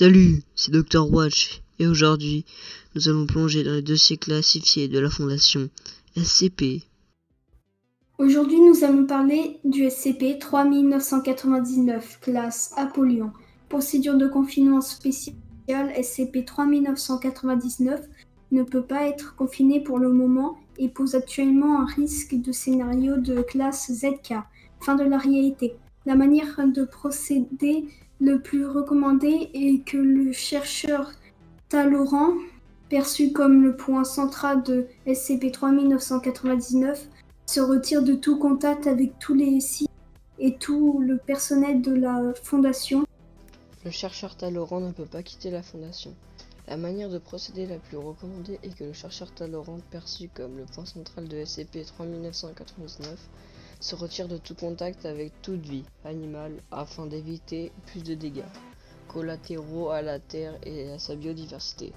Salut, c'est Dr Watch et aujourd'hui, nous allons plonger dans les dossiers classifiés de la Fondation SCP. Aujourd'hui, nous allons parler du SCP-3999, classe Apollyon. Procédure de confinement spéciale SCP-3999 ne peut pas être confiné pour le moment et pose actuellement un risque de scénario de classe ZK. Fin de la réalité. La manière de procéder le plus recommandé est que le chercheur Talleyrand, perçu comme le point central de SCP-3999, se retire de tout contact avec tous les sites et tout le personnel de la Fondation. Le chercheur Talleyrand ne peut pas quitter la Fondation. La manière de procéder la plus recommandée est que le chercheur Talleyrand, perçu comme le point central de SCP-3999, se retire de tout contact avec toute vie animale afin d'éviter plus de dégâts collatéraux à la Terre et à sa biodiversité.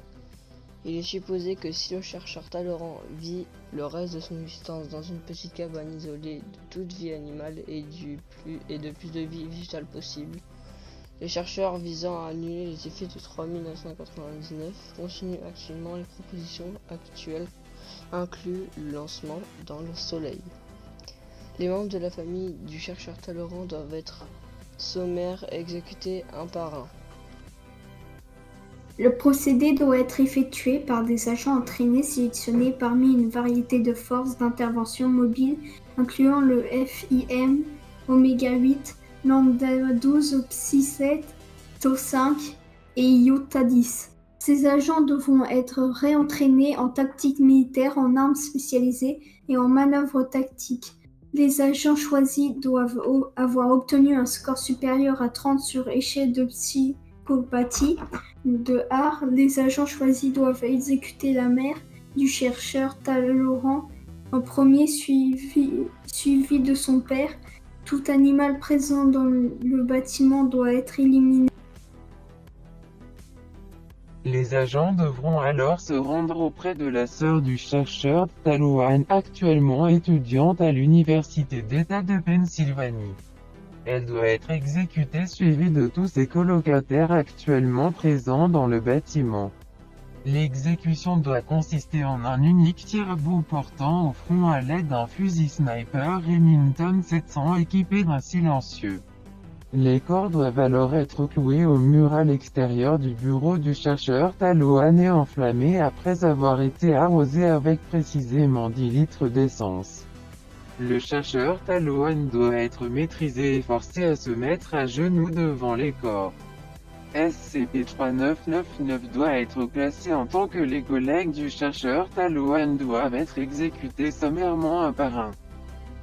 Il est supposé que si le chercheur Talleyrand vit le reste de son existence dans une petite cabane isolée de toute vie animale et de plus de vie végétale possible, les chercheurs visant à annuler les effets de 3999 continuent actuellement les propositions actuelles incluent le lancement dans le soleil. Les membres de la famille du chercheur Talleyrand doivent être sommaires et exécutés un par un. Le procédé doit être effectué par des agents entraînés sélectionnés parmi une variété de forces d'intervention mobiles incluant le FIM, Oméga 8, Lambda 12, Psi 7, Tau 5 et Iota 10. Ces agents devront être réentraînés en tactique militaire, en armes spécialisées et en manœuvres tactiques. Les agents choisis doivent avoir obtenu un score supérieur à 30 sur échelle de psychopathie de art. Les agents choisis doivent exécuter la mère du chercheur Talleyrand en premier, suivi de son père. Tout animal présent dans le bâtiment doit être éliminé. Les agents devront alors se rendre auprès de la sœur du chercheur Talleyrand, actuellement étudiante à l'Université d'État de Pennsylvanie. Elle doit être exécutée suivie de tous ses colocataires actuellement présents dans le bâtiment. L'exécution doit consister en un unique tir-à-bout portant au front à l'aide d'un fusil sniper Remington 700 équipé d'un silencieux. Les corps doivent alors être cloués au mur à l'extérieur du bureau du chercheur Talleyrand et enflammés après avoir été arrosés avec précisément 10 litres d'essence. Le chercheur Talleyrand doit être maîtrisé et forcé à se mettre à genoux devant les corps. SCP-3999 doit être classé en tant que les collègues du chercheur Talleyrand doivent être exécutés sommairement un par un.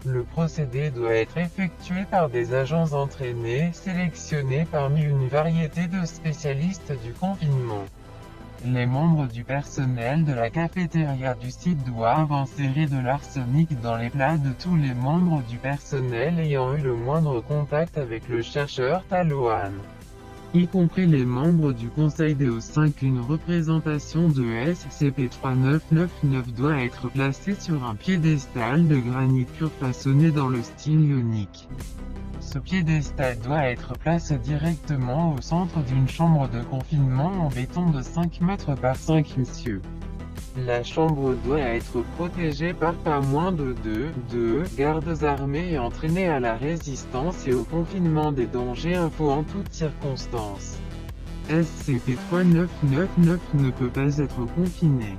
Le procédé doit être effectué par des agents entraînés, sélectionnés parmi une variété de spécialistes du confinement. Les membres du personnel de la cafétéria du site doivent insérer de l'arsenic dans les plats de tous les membres du personnel ayant eu le moindre contact avec le chercheur Talleyrand, y compris les membres du conseil DO5. Une représentation de SCP-3999 doit être placée sur un piédestal de granit pur façonné dans le style ionique. Ce piédestal doit être placé directement au centre d'une chambre de confinement en béton de 5 mètres par 5 mètres. La chambre doit être protégée par pas moins de deux gardes armés et entraînés à la résistance et au confinement des dangers info en toutes circonstances. SCP-3999 ne peut pas être confiné.